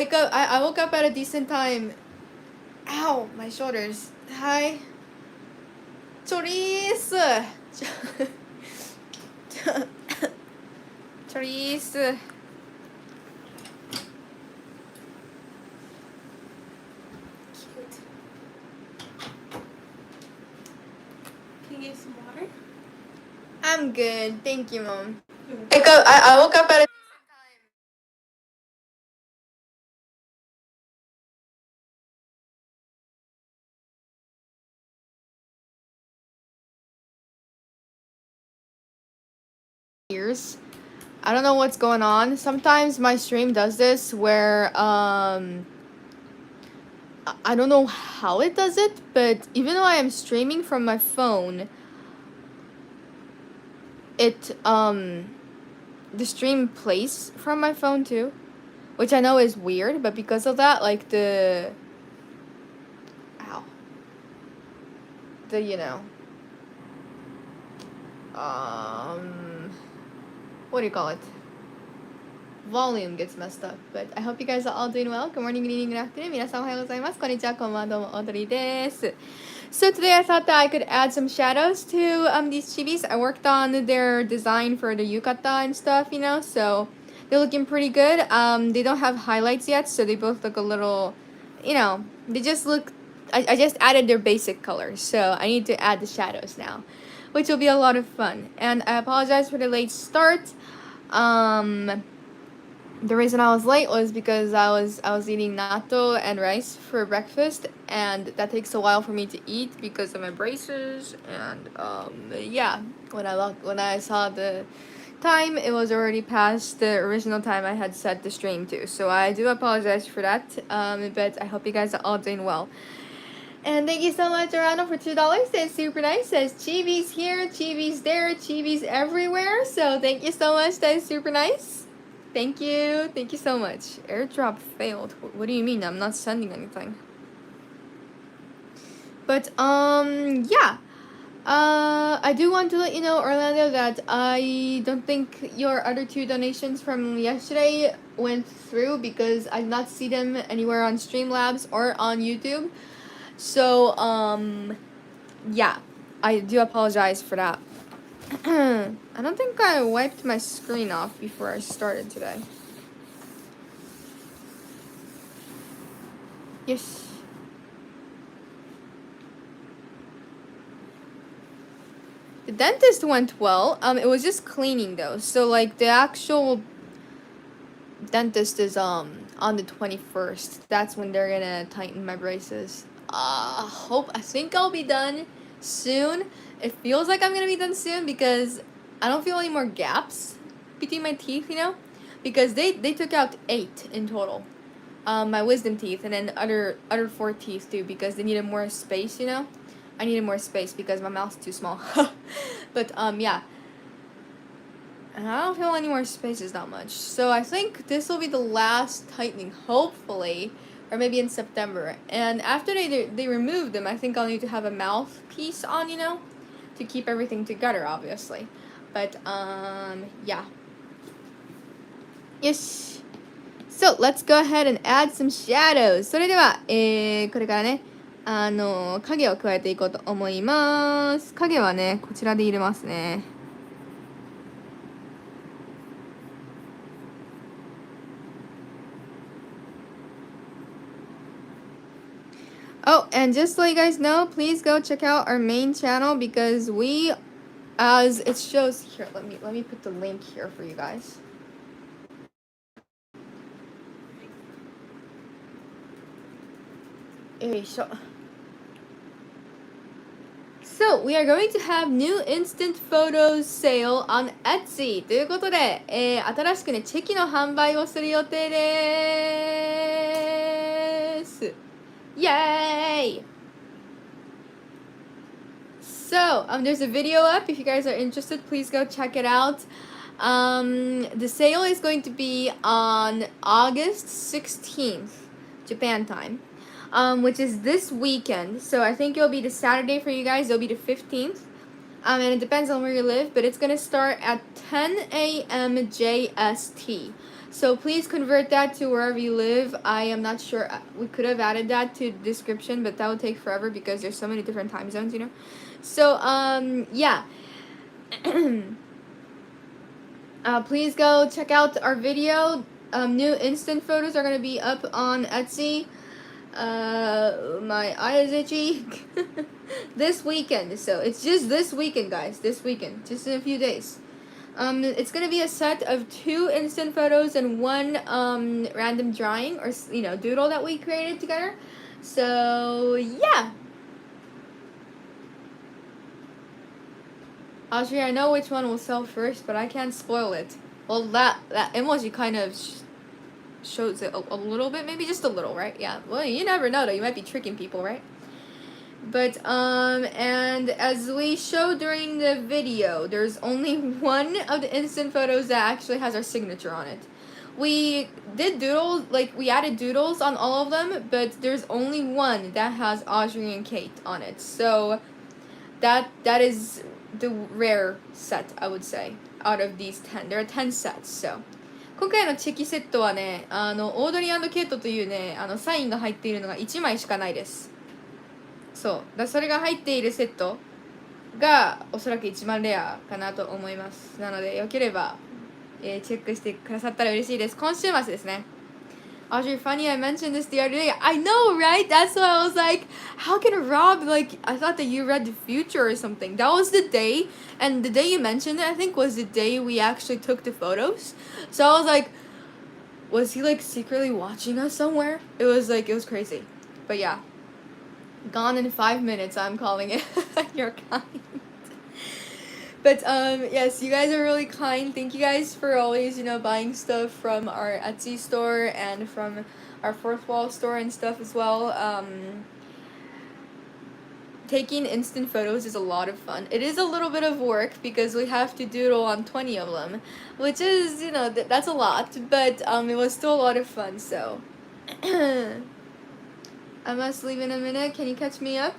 I woke up at a decent time. Ow, my shoulders. Hi. Chorizo. Chorizo. Cute. Can you get some water? I'm good. Thank you, Mom. I woke up at a years. I don't know what's going on. Sometimes my stream does this where I don't know how it does it, but even though I am streaming from my phone, it the stream plays from my phone too, which I know is weird, but because of that, like the what do you call it? Volume gets messed up, but I hope you guys are all doing well. Good morning, good evening, good afternoon. 皆さんおはようございます。こんにちは、こんばんは、どうも、おどりです。So today I thought that I could add some shadows to these chibis. I worked on their design for the yukata and stuff, so they're looking pretty good. They don't have highlights yet, so they both look a little, they just look, I just added their basic colors, so I need to add the shadows now, which will be a lot of fun. And I apologize for the late start. The reason I was late was because I was eating natto and rice for breakfast, and that takes a while for me to eat because of my braces. And when I saw the time, it was already past the original time I had set the stream to. So I do apologize for that. But I hope you guys are all doing well. And thank you so much, Arano, for $2. That's super nice. Says Chibi's here, Chibi's there, Chibi's everywhere. So thank you so much. That is super nice. Thank you so much. Airdrop failed. What do you mean? I'm not sending anything. But I do want to let you know, Orlando, that I don't think your other two donations from yesterday went through because I did not see them anywhere on Streamlabs or on YouTube. So I do apologize for that. I don't think I wiped my screen off before I started today. Yes. The dentist went well. It was just cleaning though. So like the actual dentist is on the 21st. That's when they're gonna tighten my braces. I think I'll be done soon. It feels like I'm gonna be done soon because I don't feel any more gaps between my teeth, because they took out 8 in total. My wisdom teeth and then other 4 teeth too, because they needed more space, I needed more space because my mouth's too small. But yeah. And I don't feel any more spaces that much. So I think this will be the last tightening, hopefully. Or maybe in September. And after they remove them, I think I'll need to have a mouthpiece on, to keep everything together, obviously. But, yeah. Yes. So, let's go ahead and add some shadows. それでは、これからね、影を加えていこうと思います。影はね、こちらで入れますね。Oh, and just to let you guys know, please go check out our main channel because as it shows here, let me put the link here for you guys. So, we are going to have new instant photos sale on Etsy ということで、新しくね、チェキの販売をする予定です。Yay! So, there's a video up. If you guys are interested, please go check it out. The sale is going to be on August 16th, Japan time, which is this weekend. So I think it'll be the Saturday for you guys. It'll be the 15th. And it depends on where you live, but it's going to start at 10 a.m. JST. So please convert that to wherever you live. I am not sure. We could have added that to the description, but that would take forever because there's so many different time zones, you know. So yeah. Please go check out our video. New instant photos are gonna be up on Etsy. My eye is itchy. This weekend, so it's just this weekend, guys. This weekend, just in a few days. It's gonna be a set of 2 instant photos and 1 random drawing or doodle that we created together. So yeah. Audrey, I know which one will sell first, but I can't spoil it. Well, that emoji kind of shows it a little bit, maybe just a little, right? Yeah. Well, you never know though. You might be tricking people, right? But and as we showed during the video, there's only 1 of the instant photos that actually has our signature on it. We did doodles, like we added doodles on all of them, but there's only 1 that has Audrey and Kate on it. So that is the rare set, I would say, out of these 10. There are 10 sets, so. 今回のチェキセットはね、オードリー&ケイトというね、サインが入っているのが1枚しかないです。そう。それが入っているセットがおそらく一番レアかなと思います。なので、よければ、チェックしてくださったら嬉しいです。今週末ですね。Audrey, funny, I mentioned this the other day. I know, right? That's why I was like, how can Rob, like, I thought that you read the future or something. That was the day, and the day you mentioned it, I think, was the day we actually took the photos. So I was like, was he, like, secretly watching us somewhere? It was crazy. But yeah. Gone in 5 minutes, I'm calling it. You're kind. But yes, you guys are really kind. Thank you guys for always, buying stuff from our Etsy store and from our Fourth Wall store and stuff as well. Taking instant photos is a lot of fun. It is a little bit of work because we have to doodle on 20 of them, which is, that's a lot, but it was still a lot of fun, so. I must leave in a minute. Can you catch me up?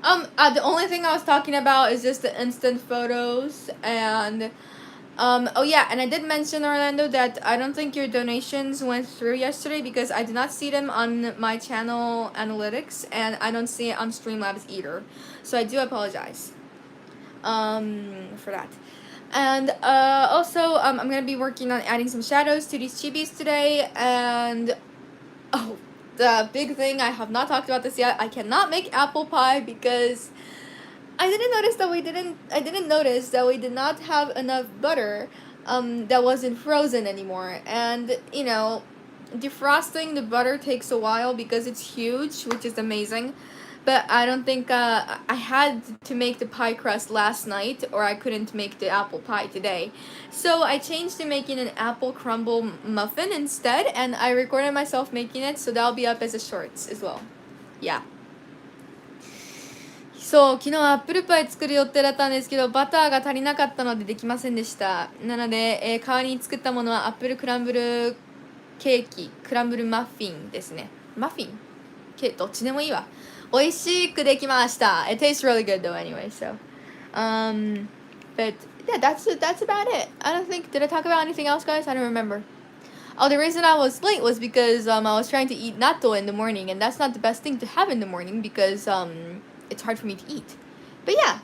The only thing I was talking about is just the instant photos and oh yeah, and I did mention, Orlando, that I don't think your donations went through yesterday because I did not see them on my channel analytics and I don't see it on Streamlabs either. So I do apologize for that. And also I'm gonna be working on adding some shadows to these chibis today, and oh, the big thing, I have not talked about this yet. I cannot make apple pie because I didn't notice that we did not have enough butter that wasn't frozen anymore. And defrosting the butter takes a while because it's huge, which is amazing. But I don't think I had to make the pie crust last night, or I couldn't make the apple pie today. So I changed to making an apple crumble muffin instead, and I recorded myself making it, so that'll be up as a shorts as well. Yeah. そう、昨日アップルパイ作る予定だったんですけど、バターが足りなかったのでできませんでした。なので、代わりに作ったものはアップルクランブルケーキ、クランブルマフィンですね。マフィン？どっちでもいいわ。美味しくできました。It tastes really good though anyway, so. But yeah, that's about it. I don't think, did I talk about anything else, guys? I don't remember. Oh, the reason I was late was because I was trying to eat natto in the morning, and that's not the best thing to have in the morning because it's hard for me to eat. But yeah.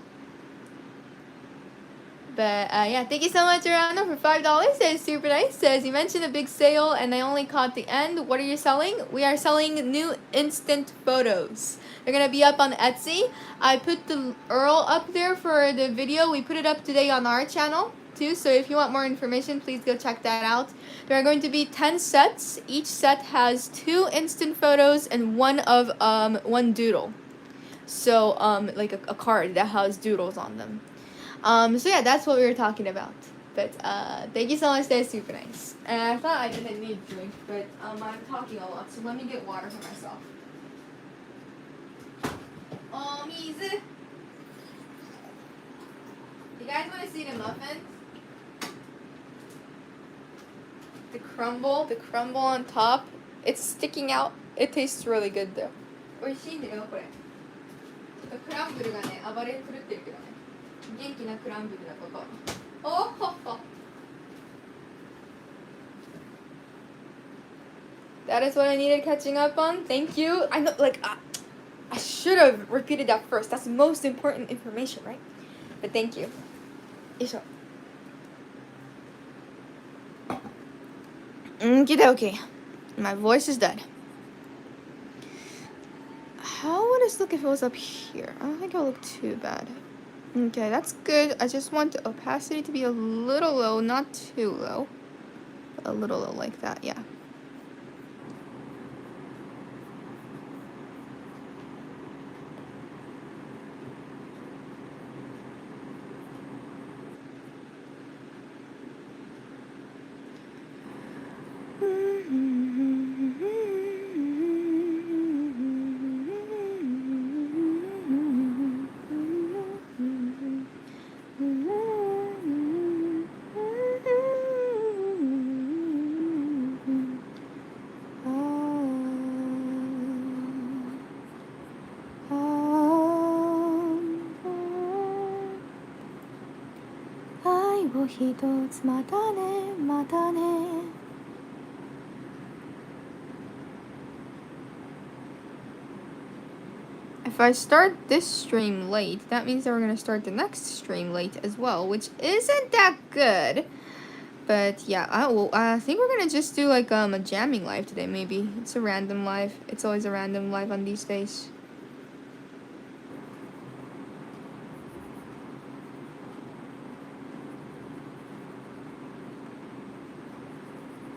But yeah, thank you so much, Orlando, for $5. That is super nice. Says you mentioned a big sale and I only caught the end. What are you selling? We are selling new instant photos. They're gonna be up on Etsy. I put the URL up there for the video. We put it up today on our channel too. So if you want more information, please go check that out. There are going to be 10 sets. Each set has 2 instant photos and one doodle. So like a card that has doodles on them. So yeah, that's what we were talking about. But thank you so much. That's super nice. And I thought I didn't need a drink, but I'm talking a lot, so let me get water for myself. Oh, mizu. You guys want to see the muffin? The crumble on top. It's sticking out. It tastes really good though. 美味しいんだよこれ。ちょっとクランブルがね、暴れ狂ってるけどね。元気なクランブルだこと。おほほ。That is what I needed catching up on. Thank you. I know, like, I should have repeated that first. That's the most important information, right? But thank you. よいしょ。Okay. My voice is dead. How would it look if it was up here? I don't think it'll look too bad. Okay, that's good. I just want the opacity to be a little low, not too low. A little low like that, yeah. If I start this stream late, that means that we're going to start the next stream late as well, which isn't that good. But yeah, I think we're going to just do like a jamming live today, maybe. It's a random live. It's always a random live on these days.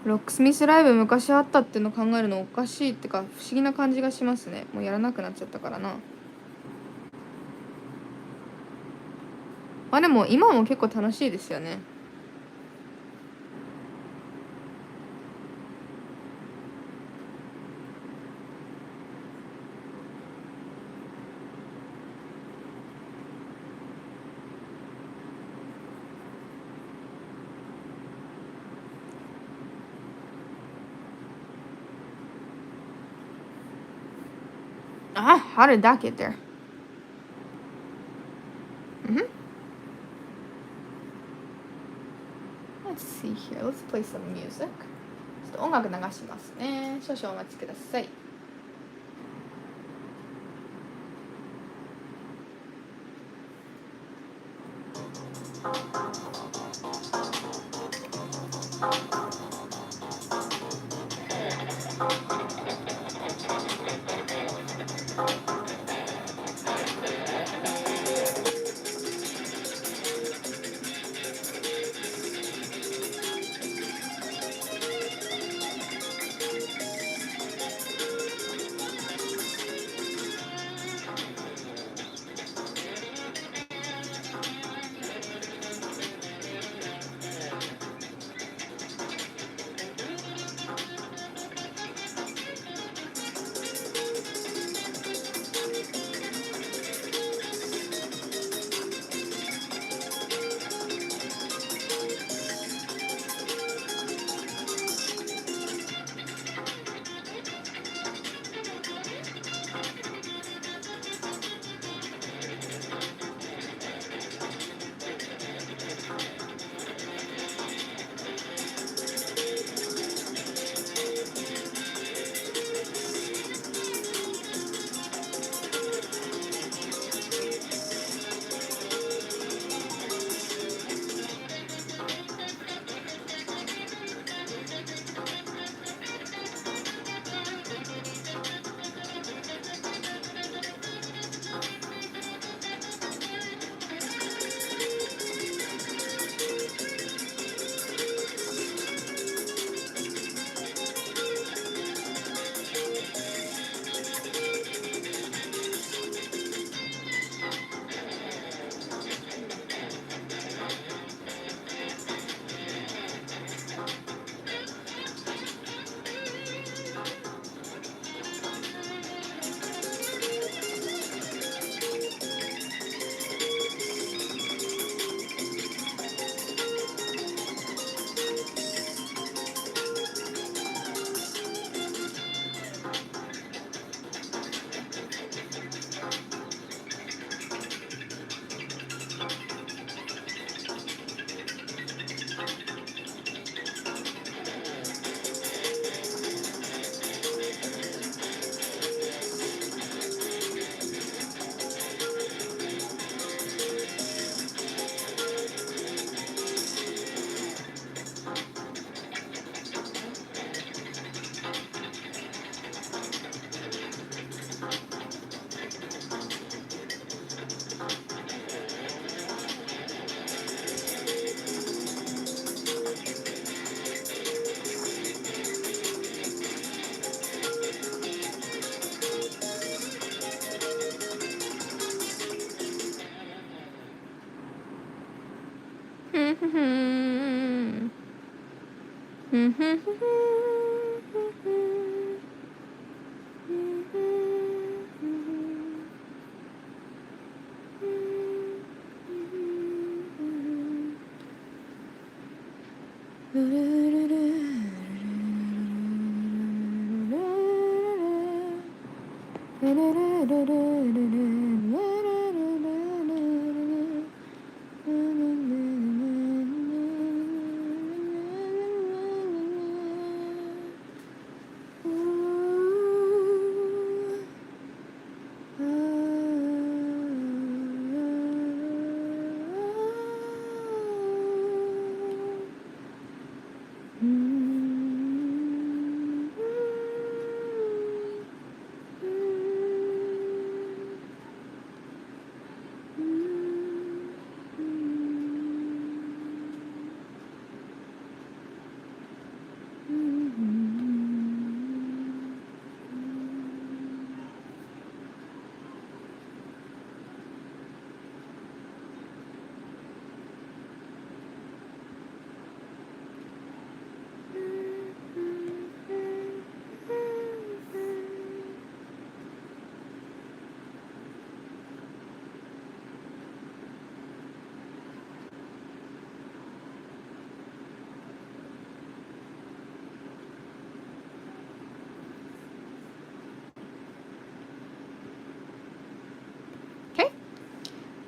Rocksmith ライブ昔あったっての考えるのおかしいってか不思議な感じがしますね。もうやらなくなっちゃったからな。まあでも今も結構楽しいですよね。How did that get there? Let's see here. Let's play some music. ちょっと音楽流しますね。少々お待ちください。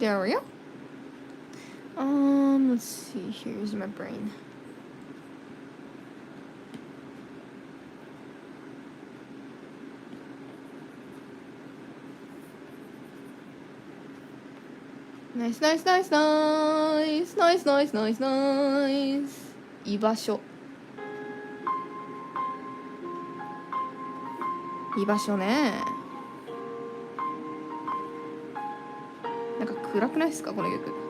There we go. Let's see. Here's my brain. Nice, nice, nice, nice, nice, nice, nice, nice. 居場所。居場所ね。なんか暗くないですかこの曲。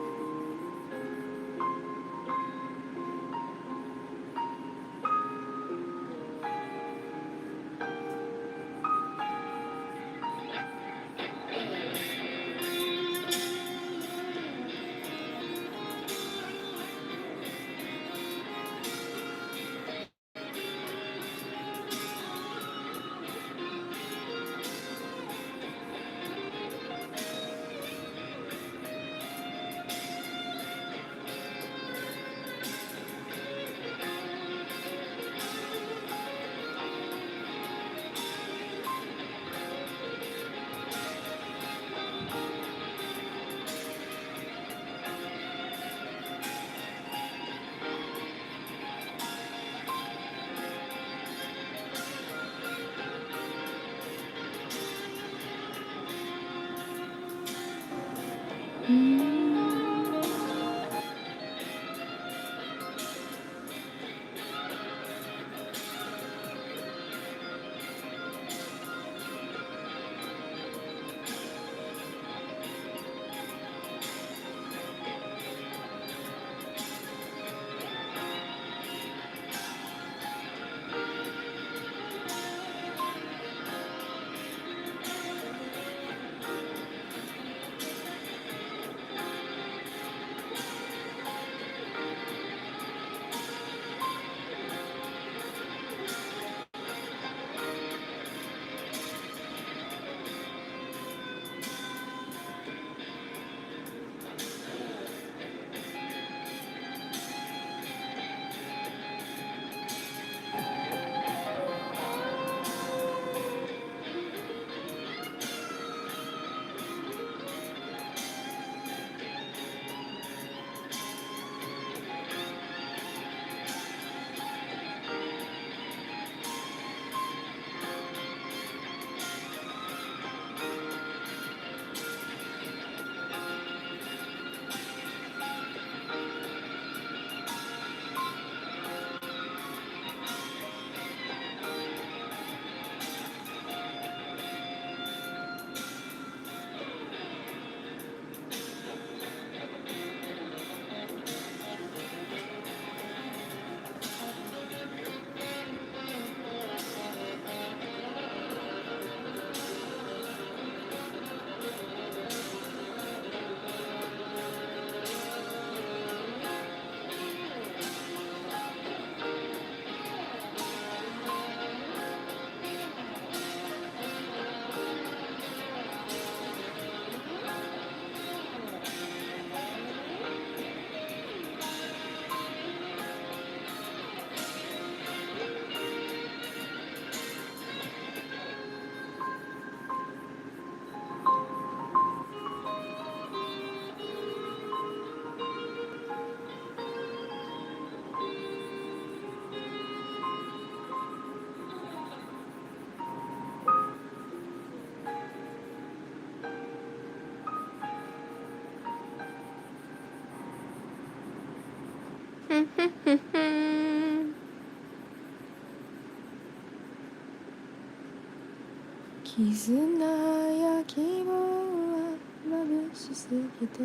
絆や希望は眩しすぎて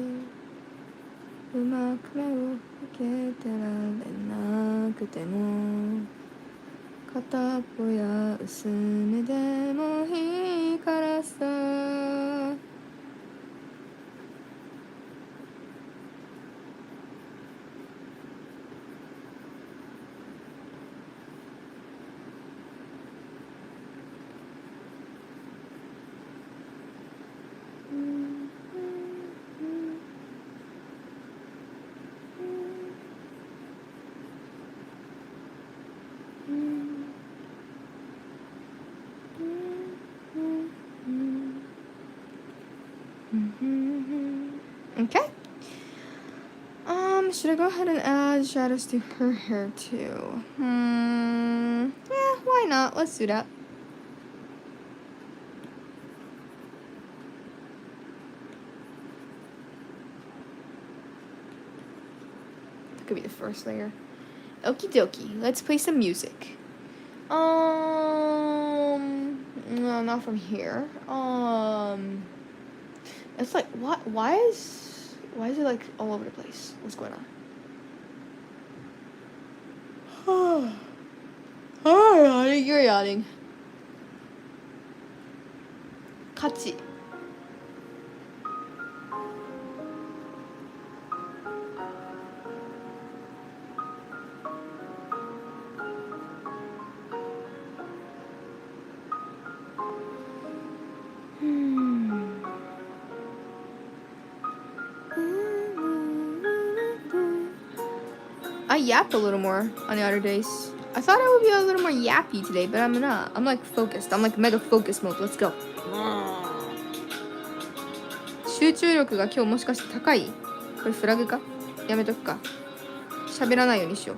うまく目を向けてられなくても片っぽや薄めでもいいからさOkay. Should I go ahead and add shadows to her hair too? Yeah, why not? Let's do that. That could be the first layer. Okie dokie. Let's play some music. No, not from here. It's like what? Why is it like all over the place? What's going on? You're yawning. Kachi. I yapped a little more on the other days. I thought I would be a little more yappy today, but I'm not. I'm like focused. I'm like mega focus mode. Let's go. 集中力が今日もしかして高い？これフラグか？やめとくか。喋らないようにしよう。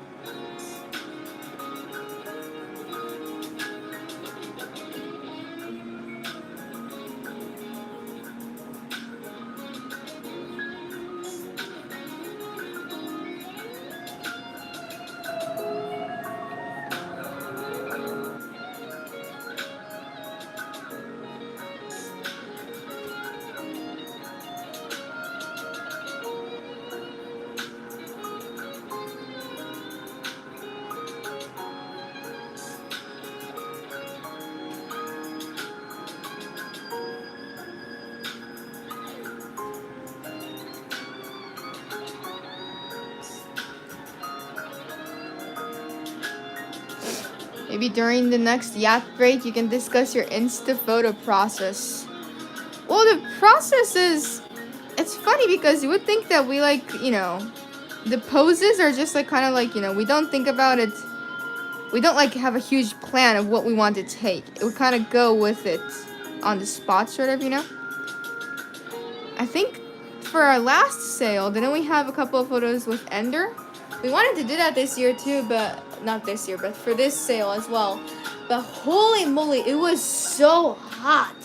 Maybe during the next yap break, you can discuss your Insta photo process. Well, the process is, it's funny because you would think that we like, the poses are just like kind of like, we don't think about it. We don't like have a huge plan of what we want to take. It would kind of go with it on the spot, sort of, I think for our last sale, didn't we have a couple of photos with Ender? We wanted to do that this year too, but not this year, but for this sale as well. But holy moly, it was so hot.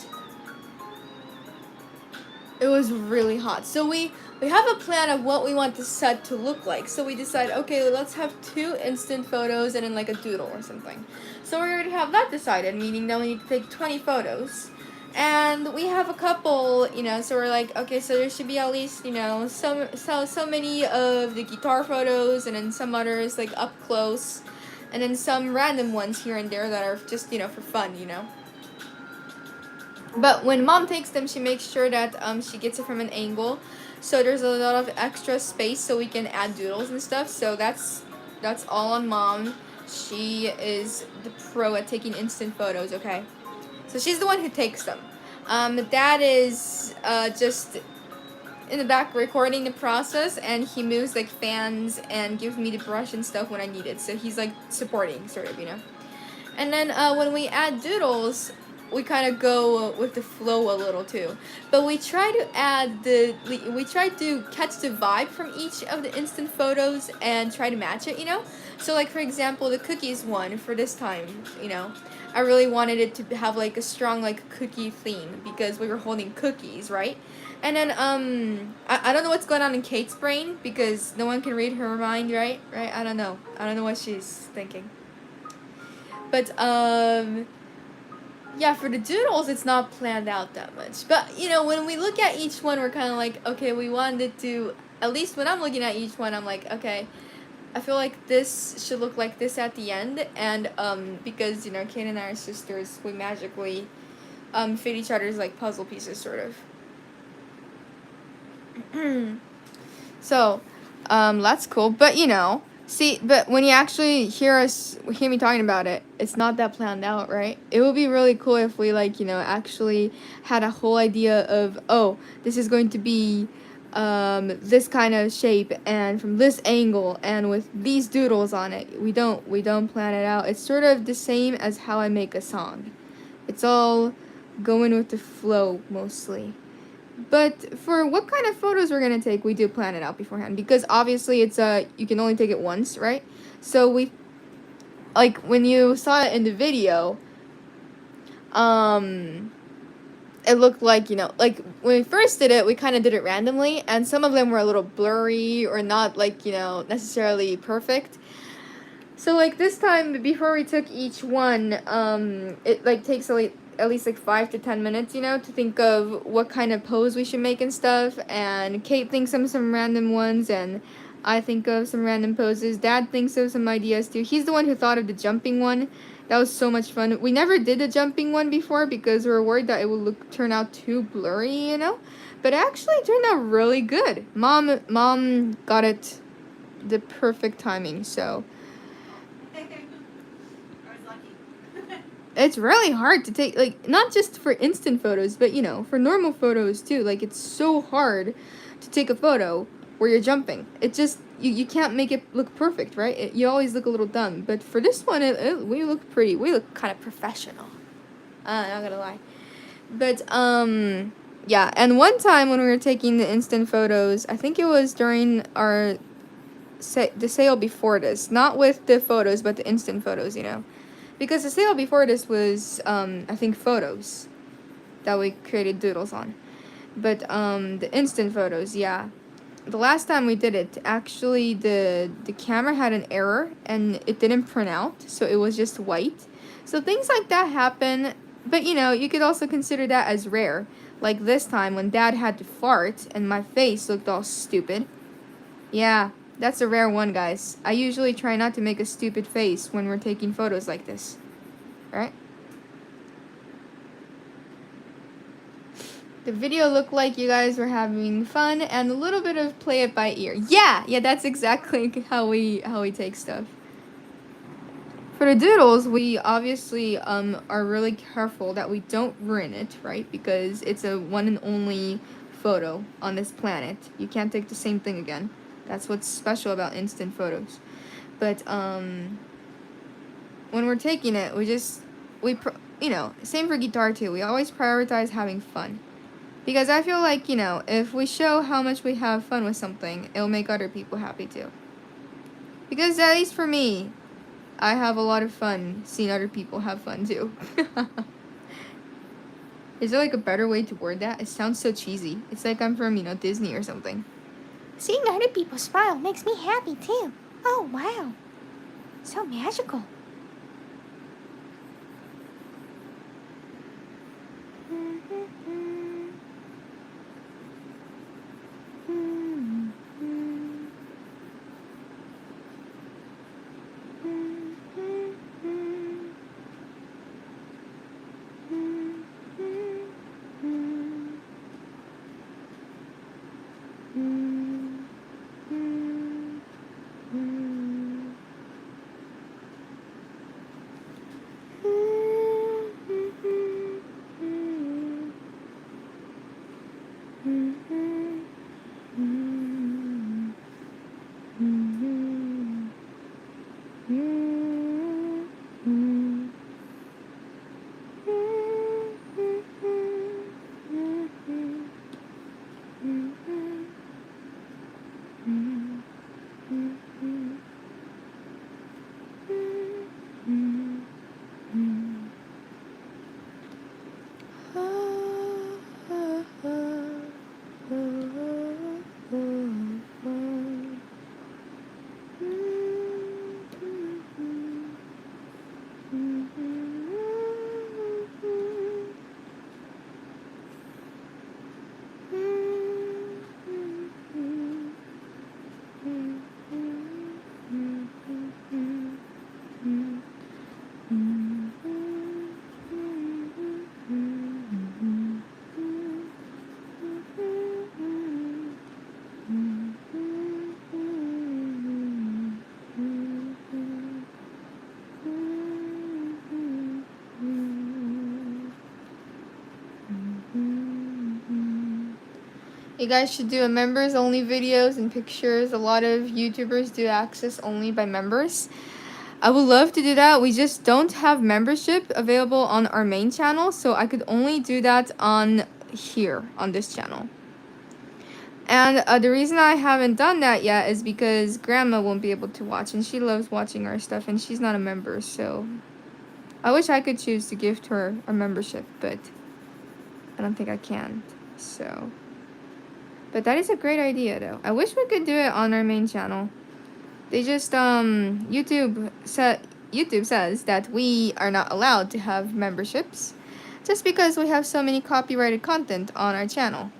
It was really hot. So we have a plan of what we want the set to look like. So we decide, okay, let's have 2 instant photos and then like a doodle or something. So we already have that decided, meaning that we need to take 20 photos. And we have a couple, so we're like, okay, so there should be at least, so many of the guitar photos, and then some others like up close, and then some random ones here and there that are just, for fun, But when mom takes them, she makes sure that she gets it from an angle, so there's a lot of extra space so we can add doodles and stuff. So that's all on mom. She is the pro at taking instant photos, okay? So she's the one who takes them. Dad is just in the back recording the process, and he moves like fans and gives me the brush and stuff when I need it. So he's like supporting, sort of, And then when we add doodles, we kind of go with the flow a little too. But we try to we try to catch the vibe from each of the instant photos and try to match it, So like for example, the cookies one for this time, I really wanted it to have like a strong like cookie theme because we were holding cookies, right? And then I don't know what's going on in Kate's brain because no one can read her mind, right? I don't know what she's thinking. But yeah, for the doodles, it's not planned out that much. But, you know, when we look at each one, we're kind of like, okay, we wanted to, at least when I'm looking at each one, I'm like, okay, I feel like this should look like this at the end. And because, you know, Kate and I are sisters, we magically fit each other's, like, puzzle pieces, sort of. So, that's cool. But, you know, see, but when you actually hear me talking about it, it's not that planned out, right? It would be really cool if we, like, you know, actually had a whole idea of, oh, this is going to be this kind of shape and from this angle and with these doodles on it. We don't plan it out. It's sort of the same as how I make a song. It's all going with the flow mostly. But for what kind of photos we're gonna take, we do plan it out beforehand because obviously it's you can only take it once, right? So we, like when you saw it in the video, it looked like, you know, like when we first did it, we kind of did it randomly, and some of them were a little blurry or not like, you know, necessarily perfect. So like this time before we took each one, it like takes at least like 5 to 10 minutes, you know, to think of what kind of pose we should make and stuff. And Kate thinks of some random ones, and I think of some random poses. Dad thinks of some ideas too. He's the one who thought of the jumping one. That was so much fun. We never did the jumping one before because we were worried that it would turn out too blurry, you know. But it actually turned out really good. Mom got it the perfect timing, so. It's really hard to take, like, not just for instant photos, but, you know, for normal photos, too. Like, it's so hard to take a photo where you're jumping. It just, you can't make it look perfect, right? You always look a little dumb. But for this one, we look pretty. We look kind of professional. Not gonna lie. But, yeah. And one time when we were taking the instant photos, I think it was during the sale before this. Not with the photos, but the instant photos, you know. Because the sale before this was, I think, photos that we created doodles on. But the instant photos, yeah. The last time we did it, actually, the camera had an error, and it didn't print out, so it was just white. So things like that happen, but, you know, you could also consider that as rare. Like this time when Dad had to fart, and my face looked all stupid. Yeah. That's a rare one, guys. I usually try not to make a stupid face when we're taking photos like this. Alright? The video looked like you guys were having fun and a little bit of play it by ear. Yeah, that's exactly how we take stuff. For the doodles, we obviously are really careful that we don't ruin it, right? Because it's a one and only photo on this planet. You can't take the same thing again. That's what's special about instant photos. But when we're taking it, you know, same for guitar too. We always prioritize having fun. Because I feel like, you know, if we show how much we have fun with something, it'll make other people happy too. Because at least for me, I have a lot of fun seeing other people have fun too. Is there like a better way to word that? It sounds so cheesy. It's like I'm from, you know, Disney or something. Seeing other people smile makes me happy too. Oh, wow. So magical. You guys should do a members only videos and pictures. A lot of YouTubers do access only by members. I would love to do that. We just don't have membership available on our main channel, so I could only do that on here, on this channel. And the reason I haven't done that yet is because Grandma won't be able to watch, and she loves watching our stuff, and she's not a member, so I wish I could choose to gift her a membership, but I don't think I can, so. But that is a great idea, though. I wish we could do it on our main channel. They just, YouTube says that we are not allowed to have memberships just because we have so many copyrighted content on our channel.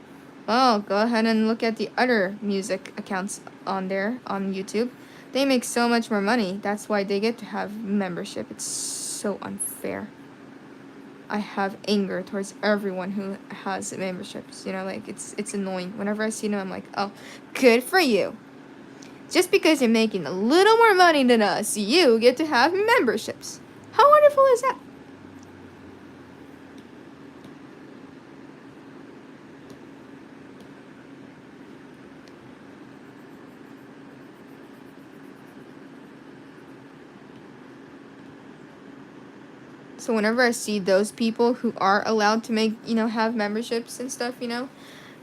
Well, go ahead and look at the other music accounts on there, on YouTube. They make so much more money. That's why they get to have membership. It's so unfair. I have anger towards everyone who has memberships. You know, like, it's annoying. Whenever I see them, I'm like, oh, good for you. Just because you're making a little more money than us, you get to have memberships. How wonderful is that? So whenever I see those people who are allowed to make, have memberships and stuff,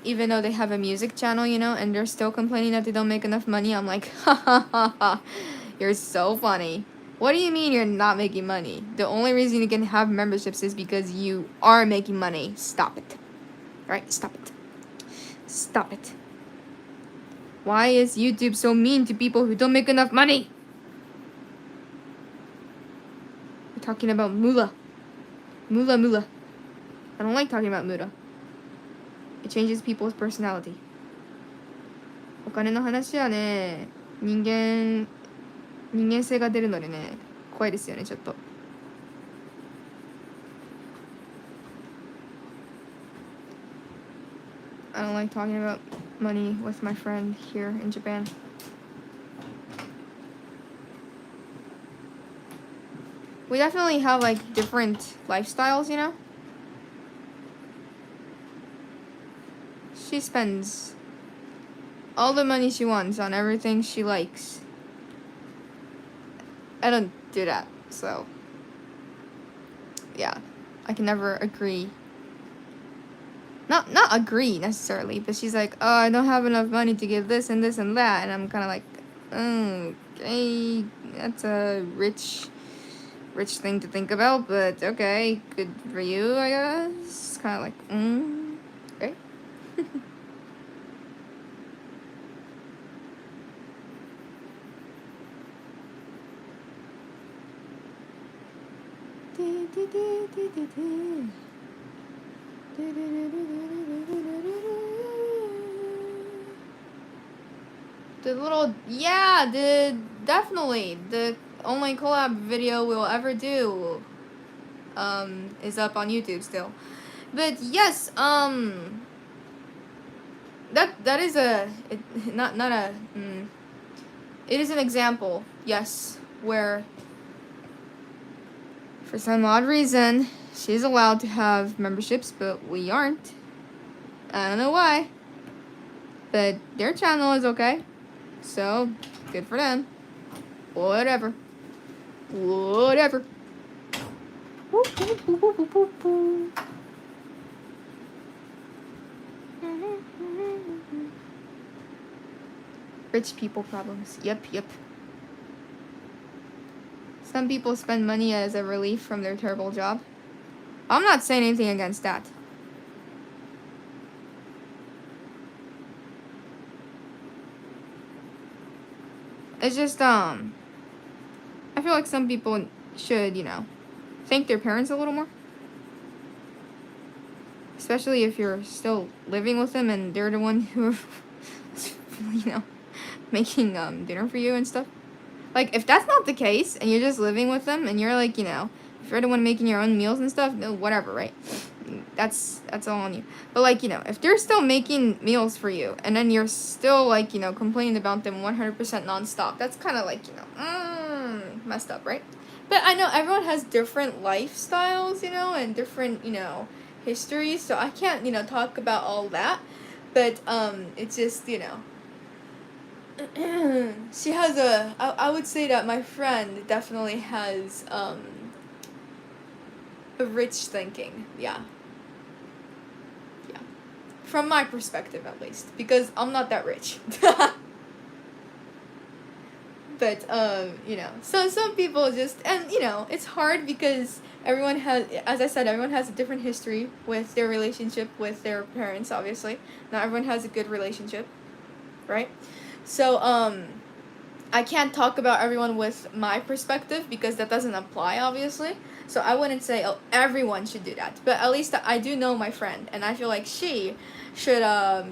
even though they have a music channel, and they're still complaining that they don't make enough money, I'm like, ha ha ha ha, you're so funny. What do you mean you're not making money? The only reason you can have memberships is because you are making money. Stop it. Alright, stop it. Stop it. Why is YouTube so mean to people who don't make enough money? We're talking about moolah. Moolah moolah. I don't like talking about moolah. It changes people's personality. お金の話はね、人間性が出るのでね、怖いですよね、ちょっと。I don't like talking about money with my friend here in Japan. We definitely have like different lifestyles, She spends all the money she wants on everything she likes. I don't do that, so yeah, I can never agree. Not agree necessarily, but she's like, oh, I don't have enough money to give this and this and that, and I'm kind of like, okay, that's a rich thing to think about, but okay, good for you, I guess. Kind of like, okay. The little, definitely the only collab video we'll ever do is up on YouTube still. But yes, that is it is an example, yes, where for some odd reason she's allowed to have memberships but we aren't. I don't know why, but their channel is okay, so good for them. Whatever. Rich people problems. Yep. Some people spend money as a relief from their terrible job. I'm not saying anything against that. It's just, I feel like some people should, thank their parents a little more. Especially if you're still living with them and they're the one who, making dinner for you and stuff. Like, if that's not the case and you're just living with them and you're like, if you're the one making your own meals and stuff, whatever, right? That's all on you. But like, if they're still making meals for you and then you're still like, complaining about them 100% nonstop, that's kind of like, messed up, right? But I know everyone has different lifestyles, and different, histories, so I can't, talk about all that. But it's just, you know, she has I would say that my friend definitely has a rich thinking. Yeah. From my perspective, at least, because I'm not that rich. But you know, so some people just, and you know, it's hard because everyone has, as I said, everyone has a different history with their relationship with their parents. Obviously, not everyone has a good relationship, right? So I can't talk about everyone with my perspective because that doesn't apply, obviously. So I wouldn't say, oh, everyone should do that. But at least I do know my friend, and I feel like she should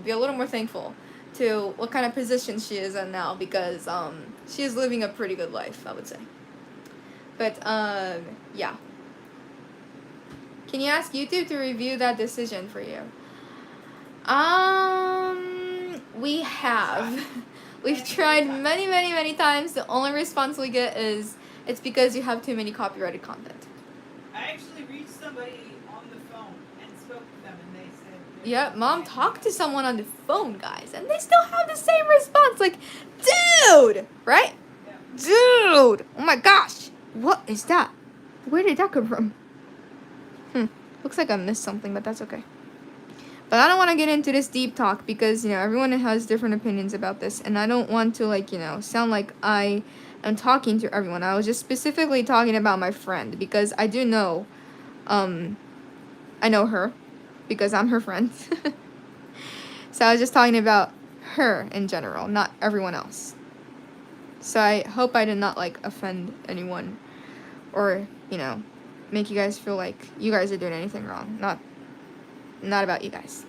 be a little more thankful to what kind of position she is in now, because she is living a pretty good life, I would say. But yeah. Can you ask YouTube to review that decision for you? We have. We've tried many times. The only response we get is, it's because you have too many copyrighted content. I actually reached somebody on the phone and spoke to them, and they said... Yeah, Mom talked to someone on the phone, guys, and they still have the same response. Like, dude! Right? Yeah. Dude! Oh my gosh! What is that? Where did that come from? Looks like I missed something, but that's okay. But I don't want to get into this deep talk because, you know, everyone has different opinions about this. And I don't want to, like, you know, sound like I am talking to everyone. I was just specifically talking about my friend because I do know, I know her because I'm her friend. So I was just talking about her in general, not everyone else. So I hope I did not, like, offend anyone or, you know, make you guys feel like you guys are doing anything wrong. Not about you guys.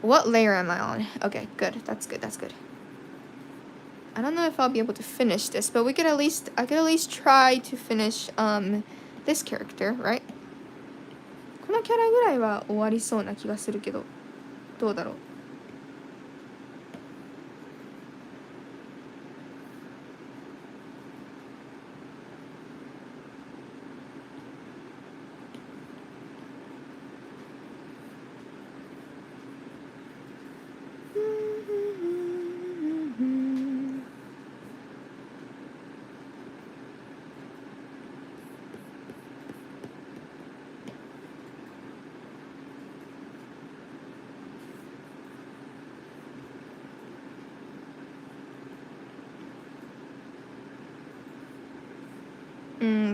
What layer am I on? Okay, good. That's good. I don't know if I'll be able to finish this, but I could at least try to finish this character, right? このキャラぐらいは終わりそうな気がするけど、どうだろう?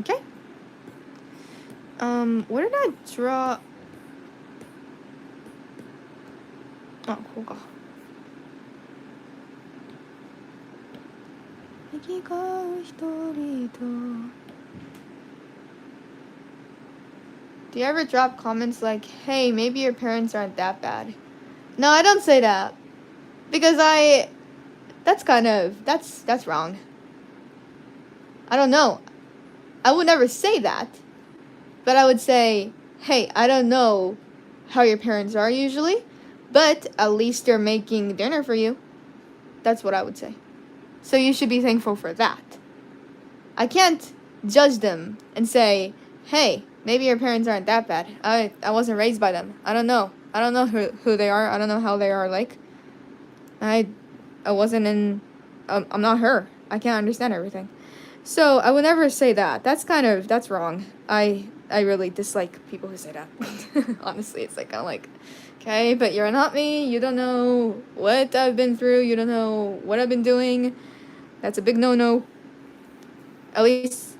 Okay. Where did I draw? Oh, こうか。行き交う人々。Do you ever drop comments like, hey, maybe your parents aren't that bad? No, I don't say that. Because that's wrong. I don't know. I would never say that. But I would say, hey, I don't know how your parents are usually, but at least they're making dinner for you. That's what I would say. So you should be thankful for that. I can't judge them and say, hey, maybe your parents aren't that bad. I wasn't raised by them. I don't know. I don't know who they are. I don't know how they are like. I wasn't in... I'm not her. I can't understand everything. So I would never say that. That's wrong. I really dislike people who say that. Honestly, it's like, kind of like, okay, but you're not me. You don't know what I've been through. You don't know what I've been doing. That's a big no-no. At least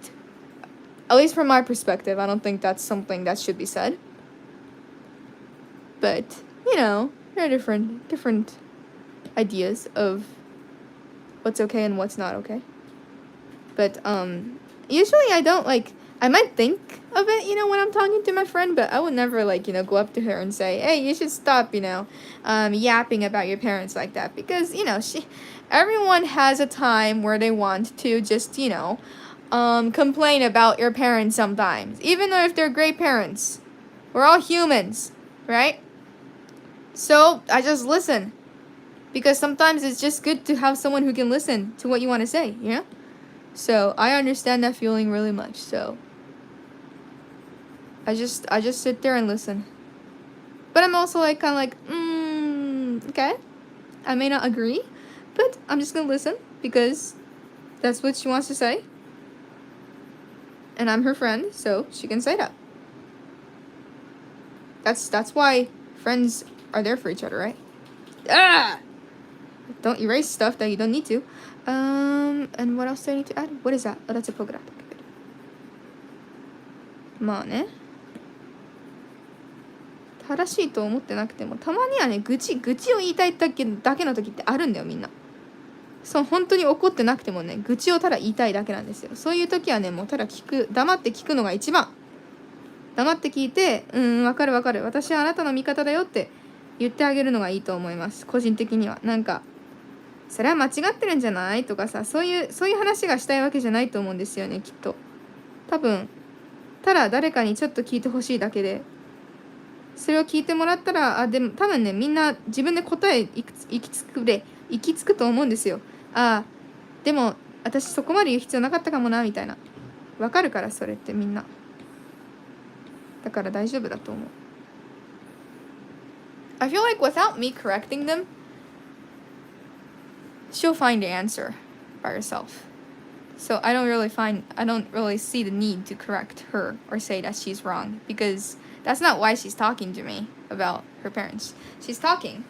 from my perspective, I don't think that's something that should be said. But, you know, there are different ideas of what's okay and what's not okay. But usually I don't, like, I might think of it, you know, when I'm talking to my friend, but I would never, like, you know, go up to her and say, hey, you should stop, you know, yapping about your parents like that. Because, you know, everyone has a time where they want to just, you know, complain about your parents sometimes. Even though if they're great parents. We're all humans, right? So I just listen. Because sometimes it's just good to have someone who can listen to what you want to say, you know? So I understand that feeling really much. So I just sit there and listen. But But I'm also like kind of like, okay. I may not agree, but I'm just gonna listen because that's what she wants to say. And I'm her friend, so she can say that. That's why friends are there for each other, right? Don't erase stuff that you don't need to. And what else do I need to add? What is that? Oh, that's a polka dot. Okay, good. まあね。正しいと思ってなくてもたまにはね愚痴を言いたいだけの時ってあるんだよみんな。そう本当に怒ってなくてもね愚痴をただ言いたいだけなんですよ。そういう時はねもうただ黙って聞くのが一番。黙って聞いてわかる私はあなたの味方だよって言ってあげるのがいいと思います。個人的にはなんかそれは間違ってるんじゃないとかさそういう話がしたいわけじゃないと思うんですよねきっと。多分ただ誰かにちょっと聞いてほしいだけで。それを聞いてもらったらでも多分ねみんな自分で答え行き着くと思うんですよ。でも私そこまで言う必要なかったかもなみたいな。わかるからそれってみんな。だから大丈夫だと思う。I feel like without me correcting them, she'll find the answer by herself. So I don't really see the need to correct her or say that she's wrong because that's not why she's talking to me about her parents. She's talking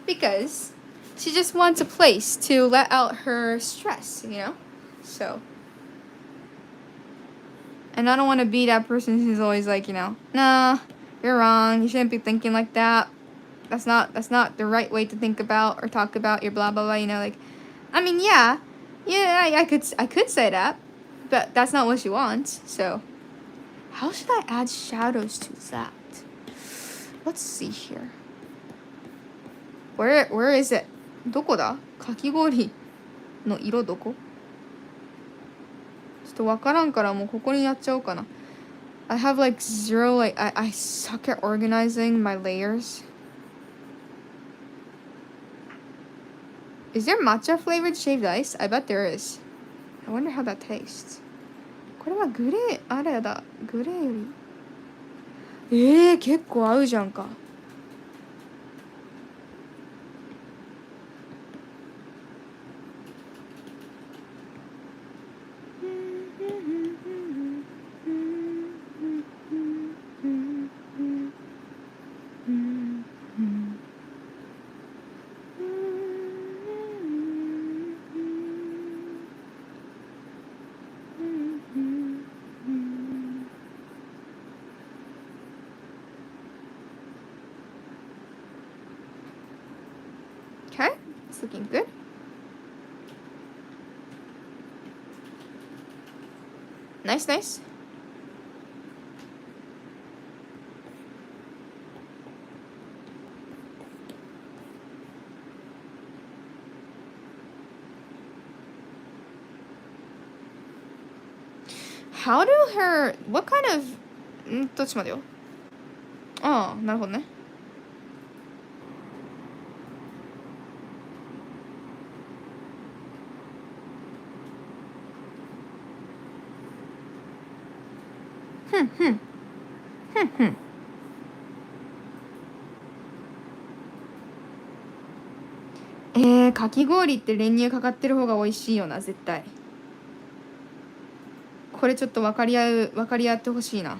because she just wants a place to let out her stress, you know? So. And I don't want to be that person who's always like, you know, nah, you're wrong. You shouldn't be thinking like that. That's not the right way to think about or talk about your blah, blah, blah, you know? Like, I mean, yeah, I could say that, but that's not what she wants, so. How should I add shadows to that? Let's see here. Where is it? どこだ？かき氷の色どこ？ちょっとわからんからもうここにやっちゃおうかな。I have like zero, like I suck at organizing my layers. Is there matcha flavored shaved ice? I bet there is. I wonder how that tastes. これはグレー、あれだ、グレーより。結構合うじゃんか。Okay, it's looking good. Nice. How do her... What kind of... ちょっと待ってよ。なるほどね。かき氷って練乳かかってる方が美味しいよな絶対。これちょっと分かり合ってほしいな。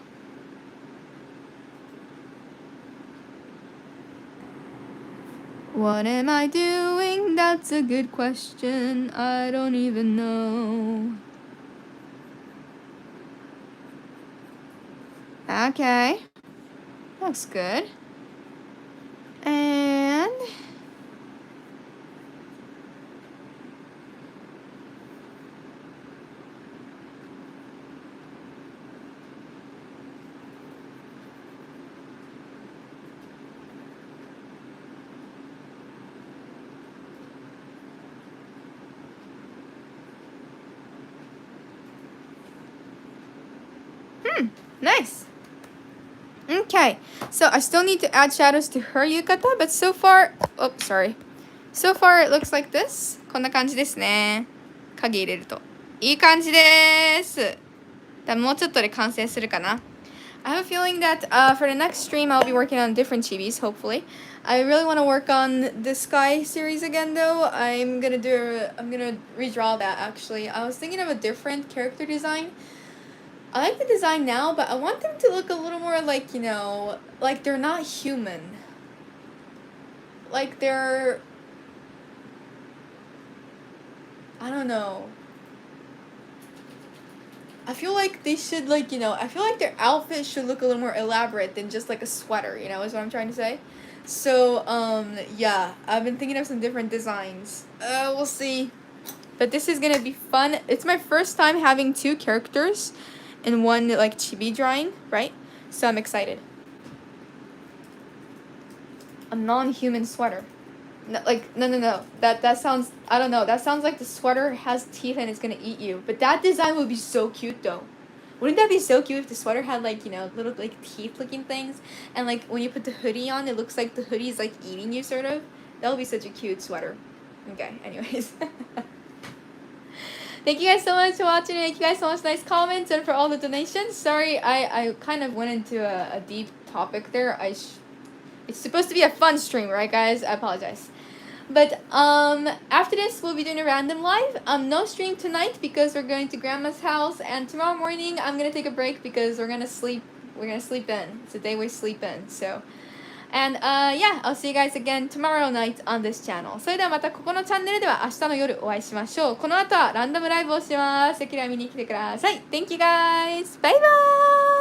What am I doing? That's a good question. I don't even know. Okay. Looks good. And nice. Okay, so I still need to add shadows to her yukata, but so far, so far it looks like this. こんな感じですね。影入れるといい感じです。もうちょっとで完成するかな。I have a feeling that for the next stream I'll be working on different chibis, hopefully. I really want to work on the Sky series again though. I'm gonna redraw that actually. I was thinking of a different character design. I like the design now, but I want them to look a little more like, you know, like they're not human. Like they're, I don't know. I feel like they should, like, you know, I feel like their outfit should look a little more elaborate than just like a sweater, you know, is what I'm trying to say. So, yeah, I've been thinking of some different designs. We'll see. But this is gonna be fun. It's my first time having 2 characters in one, like, chibi drawing, right? So I'm excited. A non-human sweater. No. That sounds, I don't know. That sounds like the sweater has teeth and it's gonna eat you. But that design would be so cute though. Wouldn't that be so cute if the sweater had, like, you know, little, like, teeth looking things? And, like, when you put the hoodie on, it looks like the hoodie is, like, eating you, sort of. That would be such a cute sweater. Okay, anyways. Thank you guys so much for watching. Thank you guys so much nice comments and for all the donations. Sorry, I kind of went into a deep topic there. It's supposed to be a fun stream, right, guys? I apologize. But after this, we'll be doing a random live. No stream tonight because we're going to Grandma's house, and tomorrow morning I'm gonna take a break because we're gonna sleep. We're gonna sleep in. It's a day we sleep in. So, and yeah, I'll see you guys again tomorrow night on this channel. それではまたここのチャンネルでは明日の夜お会いしましょう。この後はランダムライブをします。できれば見に来てください。Thank you guys. Bye bye.